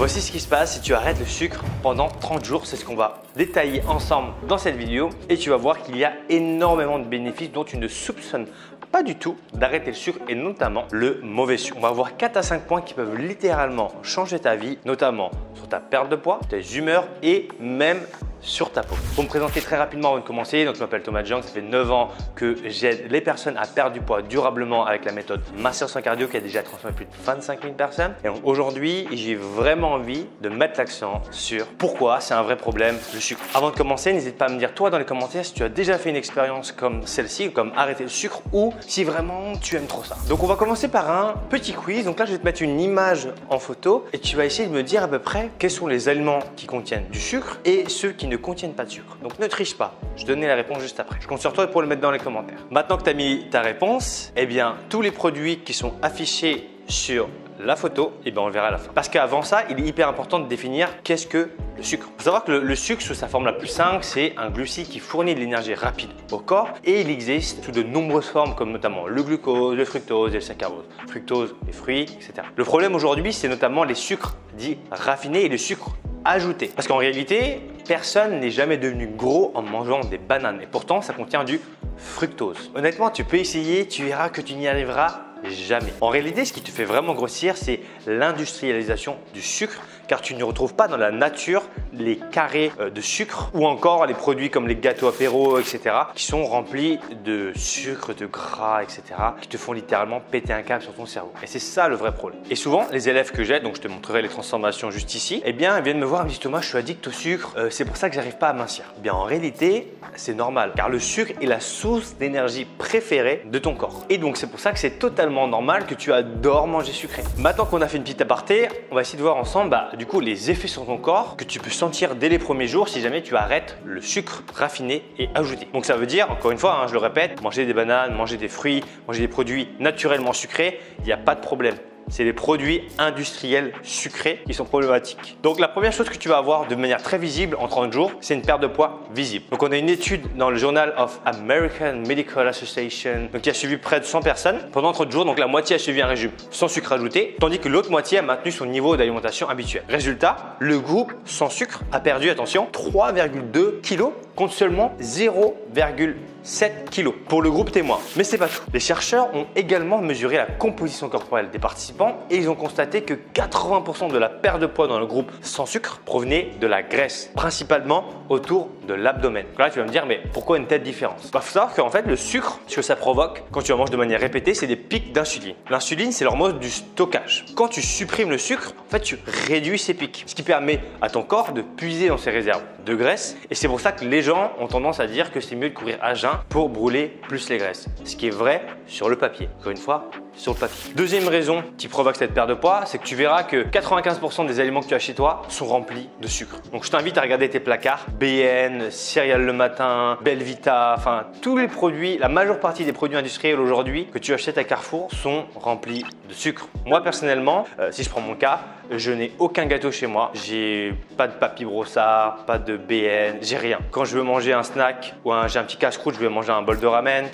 Voici ce qui se passe si tu arrêtes le sucre pendant 30 jours. C'est ce qu'on va détailler ensemble dans cette vidéo et tu vas voir qu'il y a énormément de bénéfices dont tu ne soupçonnes pas du tout d'arrêter le sucre et notamment le mauvais sucre. On va voir 4 à 5 points qui peuvent littéralement changer ta vie, notamment sur ta perte de poids, tes humeurs et même sur ta peau. Pour me présenter très rapidement avant de commencer, donc je m'appelle Thomas Jung, ça fait 9 ans que j'aide les personnes à perdre du poids durablement avec la méthode Mincir sans cardio qui a déjà transformé plus de 25 000 personnes. Et aujourd'hui, j'ai vraiment envie de mettre l'accent sur pourquoi c'est un vrai problème le sucre. Avant de commencer, n'hésite pas à me dire toi dans les commentaires si tu as déjà fait une expérience comme celle-ci, comme arrêter le sucre ou si vraiment tu aimes trop ça. Donc on va commencer par un petit quiz. Donc là, je vais te mettre une image en photo et tu vas essayer de me dire à peu près quels sont les aliments qui contiennent du sucre et ceux qui ne contiennent pas de sucre. Donc ne triche pas, je vais donner la réponse juste après. Je compte sur toi pour le mettre dans les commentaires. Maintenant que tu as mis ta réponse, eh bien tous les produits qui sont affichés sur la photo, eh bien on le verra à la fin. Parce qu'avant ça, il est hyper important de définir qu'est-ce que le sucre. Il faut savoir que le sucre, sous sa forme la plus simple, c'est un glucide qui fournit de l'énergie rapide au corps et il existe sous de nombreuses formes comme notamment le glucose, le fructose et le saccharose. Fructose, les fruits, etc. Le problème aujourd'hui, c'est notamment les sucres dits raffinés et les sucres ajoutés. Parce qu'en réalité, personne n'est jamais devenu gros en mangeant des bananes et pourtant ça contient du fructose. Honnêtement, tu peux essayer, tu verras que tu n'y arriveras jamais. En réalité, ce qui te fait vraiment grossir, c'est l'industrialisation du sucre car tu ne retrouves pas dans la nature les carrés de sucre ou encore les produits comme les gâteaux apéro, etc. qui sont remplis de sucre, de gras, etc. qui te font littéralement péter un câble sur ton cerveau. Et c'est ça le vrai problème. Et souvent, les élèves que j'aide, donc je te montrerai les transformations juste ici, eh bien, ils viennent me voir et me disent Thomas, je suis addict au sucre, c'est pour ça que j'arrive pas à mincir. Eh bien, en réalité, c'est normal car le sucre est la source d'énergie préférée de ton corps. Et donc, c'est pour ça que c'est totalement normal que tu adores manger sucré. Maintenant qu'on a fait une petite aparté, on va essayer de voir ensemble du coup les effets sur ton corps que tu peux sentir dès les premiers jours si jamais tu arrêtes le sucre raffiné et ajouté. Donc ça veut dire, encore une fois, je le répète, manger des bananes, manger des fruits, manger des produits naturellement sucrés, il n'y a pas de problème. C'est les produits industriels sucrés qui sont problématiques. Donc la première chose que tu vas avoir de manière très visible en 30 jours, c'est une perte de poids visible. Donc on a une étude dans le Journal of American Medical Association qui a suivi près de 100 personnes pendant 30 jours. Donc la moitié a suivi un régime sans sucre ajouté, tandis que l'autre moitié a maintenu son niveau d'alimentation habituel. Résultat, le groupe sans sucre a perdu, attention, 3,2 kg contre seulement 0,7 kg pour le groupe témoin. Mais c'est pas tout. Les chercheurs ont également mesuré la composition corporelle des participants et ils ont constaté que 80% de la perte de poids dans le groupe sans sucre provenait de la graisse, principalement autour de l'abdomen. Là, tu vas me dire, mais pourquoi une telle différence? Il faut savoir qu'en fait, le sucre, ce que ça provoque quand tu en manges de manière répétée, c'est des pics d'insuline. L'insuline, c'est l'hormone du stockage. Quand tu supprimes le sucre, en fait, tu réduis ces pics, ce qui permet à ton corps de puiser dans ses réserves de graisse. Et c'est pour ça que les gens ont tendance à dire que c'est mieux de courir à jeun pour brûler plus les graisses. Ce qui est vrai sur le papier. Encore une fois, sur le papier. Deuxième raison qui provoque cette perte de poids, c'est que tu verras que 95% des aliments que tu as chez toi sont remplis de sucre. Donc je t'invite à regarder tes placards, BN, céréales le matin, Belvita, enfin tous les produits, la majeure partie des produits industriels aujourd'hui que tu achètes à Carrefour sont remplis de sucre. Moi personnellement, si je prends mon cas, je n'ai aucun gâteau chez moi, j'ai pas de papy brossard, pas de BN, j'ai rien. Quand je veux manger un snack ou j'ai un petit casse-croûte, je vais manger un bol de ramen,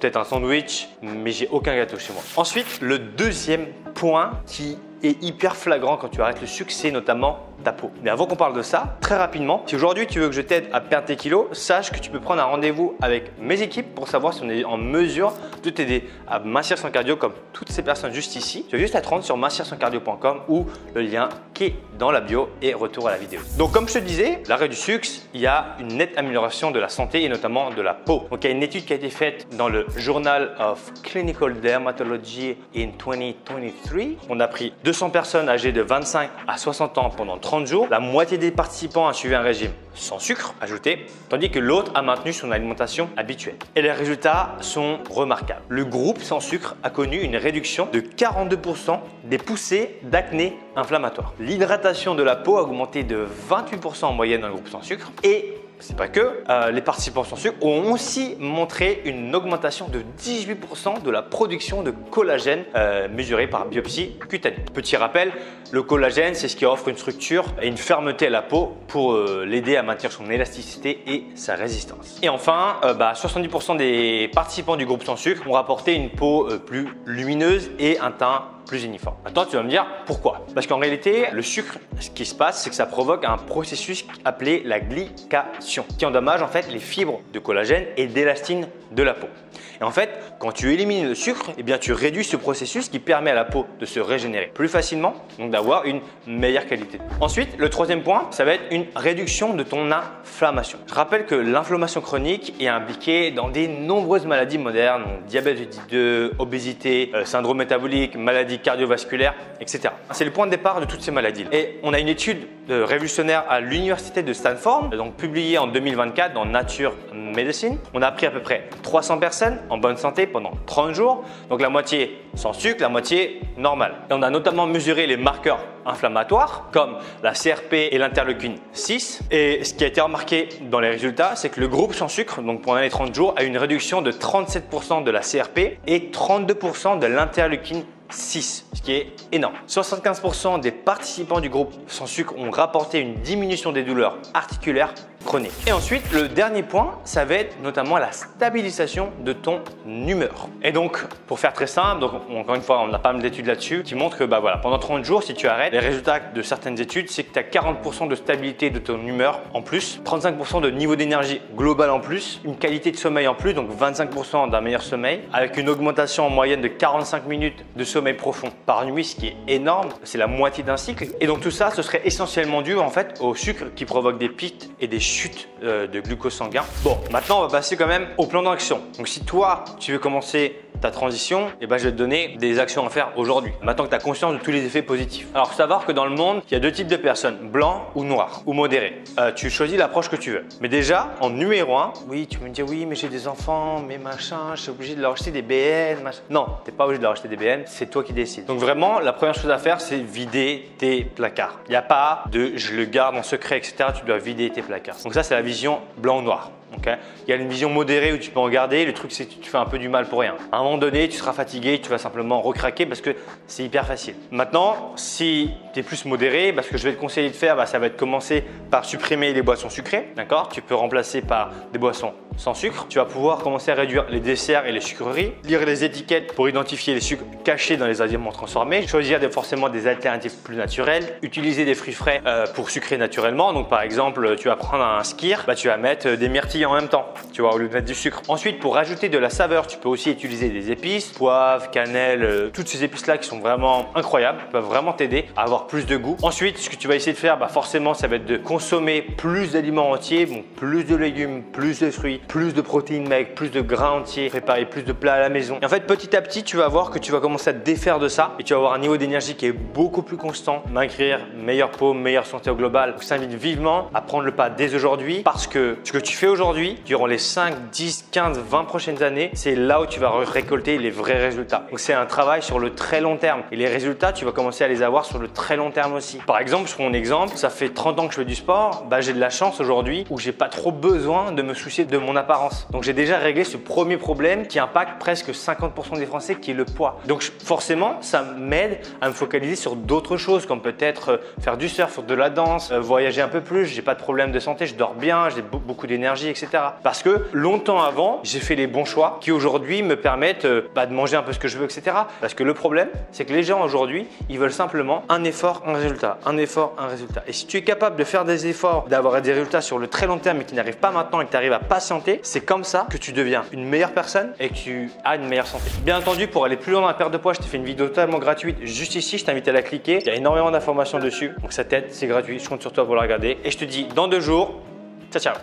peut-être un sandwich, mais j'ai aucun gâteau chez moi. Ensuite, le deuxième point qui est hyper flagrant quand tu arrêtes le sucre, c'est notamment ta peau. Mais avant qu'on parle de ça, très rapidement, si aujourd'hui tu veux que je t'aide à perdre tes kilos, sache que tu peux prendre un rendez-vous avec mes équipes pour savoir si on est en mesure de t'aider à mincir sans cardio comme toutes ces personnes juste ici. Tu as juste à te rendre sur mincirsanscardio.com ou le lien qui est dans la bio et retour à la vidéo. Donc comme je te disais, l'arrêt du sucre, il y a une nette amélioration de la santé et notamment de la peau. Donc il y a une étude qui a été faite dans le Journal of Clinical Dermatology in 2023. On a pris 200 personnes âgées de 25 à 60 ans pendant 30 jours. La moitié des participants a suivi un régime sans sucre ajouté, tandis que l'autre a maintenu son alimentation habituelle. Et les résultats sont remarquables. Le groupe sans sucre a connu une réduction de 42% des poussées d'acné inflammatoire. L'hydratation de la peau a augmenté de 28% en moyenne dans le groupe sans sucre et c'est pas que, les participants sans sucre ont aussi montré une augmentation de 18% de la production de collagène mesurée par biopsie cutanée. Petit rappel, le collagène, c'est ce qui offre une structure et une fermeté à la peau pour l'aider à maintenir son élasticité et sa résistance. Et enfin, 70% des participants du groupe sans sucre ont rapporté une peau plus lumineuse et un teint plus uniforme. Maintenant, tu vas me dire pourquoi? Parce qu'en réalité, le sucre, ce qui se passe, c'est que ça provoque un processus appelé la glycation qui endommage en fait les fibres de collagène et d'élastine de la peau. Et en fait, quand tu élimines le sucre, eh bien, tu réduis ce processus qui permet à la peau de se régénérer plus facilement, donc d'avoir une meilleure qualité. Ensuite, le troisième point, ça va être une réduction de ton inflammation. Je rappelle que l'inflammation chronique est impliquée dans de nombreuses maladies modernes, donc diabète de type 2, obésité, syndrome métabolique, maladies cardiovasculaires, etc. C'est le point de départ de toutes ces maladies. Et on a une étude révolutionnaire à l'université de Stanford, donc publiée en 2024 dans Nature Medicine. On a pris à peu près 300 personnes en bonne santé pendant 30 jours, donc la moitié sans sucre, la moitié normale. Et on a notamment mesuré les marqueurs inflammatoires comme la CRP et l'interleukine 6. Et ce qui a été remarqué dans les résultats, c'est que le groupe sans sucre, donc pendant les 30 jours, a une réduction de 37% de la CRP et 32% de l'interleukine 6, ce qui est énorme. 75% des participants du groupe sans sucre ont rapporté une diminution des douleurs articulaires chroniques. Et ensuite, le dernier point, ça va être notamment la stabilisation de ton humeur. Et donc, pour faire très simple, donc encore une fois, on n'a pas mal d'études là-dessus qui montrent que voilà, pendant 30 jours, si tu arrêtes, les résultats de certaines études, c'est que tu as 40% de stabilité de ton humeur en plus, 35% de niveau d'énergie global en plus, une qualité de sommeil en plus, donc 25% d'un meilleur sommeil, avec une augmentation en moyenne de 45 minutes de sommeil profond par nuit, ce qui est énorme, c'est la moitié d'un cycle. Et donc tout ça, ce serait essentiellement dû en fait au sucre qui provoque des pics et des chutes de glucose sanguin. Bon, maintenant on va passer quand même au plan d'action. Donc si toi, tu veux commencer ta transition, je vais te donner des actions à faire aujourd'hui, maintenant que tu as conscience de tous les effets positifs. Alors, faut savoir que dans le monde, il y a deux types de personnes, blanc ou noir, ou modéré. Tu choisis l'approche que tu veux. Mais déjà, en numéro 1, oui, tu me dis oui, mais j'ai des enfants, mais machin, je suis obligé de leur acheter des BN, machin. Non, tu n'es pas obligé de leur acheter des BN, c'est toi qui décides. Donc vraiment, la première chose à faire, c'est vider tes placards. Il n'y a pas de je le garde en secret, etc. Tu dois vider tes placards. Donc ça, c'est la vision blanc ou noir. Okay. Il y a une vision modérée où tu peux en garder. Le truc, c'est que tu fais un peu du mal pour rien. À un moment donné, tu seras fatigué, tu vas simplement recraquer parce que c'est hyper facile. Maintenant, si tu es plus modéré, ce que je vais te conseiller de faire, ça va être commencer par supprimer les boissons sucrées. D'accord ? Tu peux remplacer par des boissons sans sucre. Tu vas pouvoir commencer à réduire les desserts et les sucreries. Lire les étiquettes pour identifier les sucres cachés dans les aliments transformés. Choisir forcément des alternatives plus naturelles. Utiliser des fruits frais pour sucrer naturellement. Donc par exemple, tu vas prendre un skyr, tu vas mettre des myrtilles en même temps, tu vois, au lieu de mettre du sucre. Ensuite, pour rajouter de la saveur, tu peux aussi utiliser des épices, poivre, cannelle, toutes ces épices-là qui sont vraiment incroyables, peuvent vraiment t'aider à avoir plus de goût. Ensuite, ce que tu vas essayer de faire, forcément, ça va être de consommer plus d'aliments entiers, donc plus de légumes, plus de fruits, plus de protéines maigres, plus de grains entiers, préparer plus de plats à la maison. Et en fait, petit à petit, tu vas voir que tu vas commencer à te défaire de ça et tu vas avoir un niveau d'énergie qui est beaucoup plus constant, maigrir, meilleure peau, meilleure santé au global. Donc, je t'invite vivement à prendre le pas dès aujourd'hui parce que ce que tu fais aujourd'hui, durant les 5, 10, 15, 20 prochaines années, c'est là où tu vas récolter les vrais résultats. Donc, c'est un travail sur le très long terme. Et les résultats, tu vas commencer à les avoir sur le très long terme aussi. Par exemple, je prends mon exemple, ça fait 30 ans que je fais du sport. J'ai de la chance aujourd'hui où j'ai pas trop besoin de me soucier de mon apparence. Donc, j'ai déjà réglé ce premier problème qui impacte presque 50% des Français, qui est le poids. Donc, forcément, ça m'aide à me focaliser sur d'autres choses, comme peut-être faire du surf, faire de la danse, voyager un peu plus. J'ai pas de problème de santé, je dors bien, j'ai beaucoup d'énergie, etc. Parce que longtemps avant, j'ai fait les bons choix qui aujourd'hui me permettent de manger un peu ce que je veux, etc. Parce que le problème, c'est que les gens aujourd'hui, ils veulent simplement un effort, un résultat, un effort, un résultat. Et si tu es capable de faire des efforts, d'avoir des résultats sur le très long terme et qui n'arrivent pas maintenant et que tu arrives à patienter, c'est comme ça que tu deviens une meilleure personne et que tu as une meilleure santé. Bien entendu, pour aller plus loin dans la perte de poids, je t'ai fait une vidéo totalement gratuite juste ici. Je t'invite à la cliquer. Il y a énormément d'informations dessus. Donc ça t'aide, c'est gratuit. Je compte sur toi pour la regarder. Et je te dis dans 2 jours, ciao, ciao.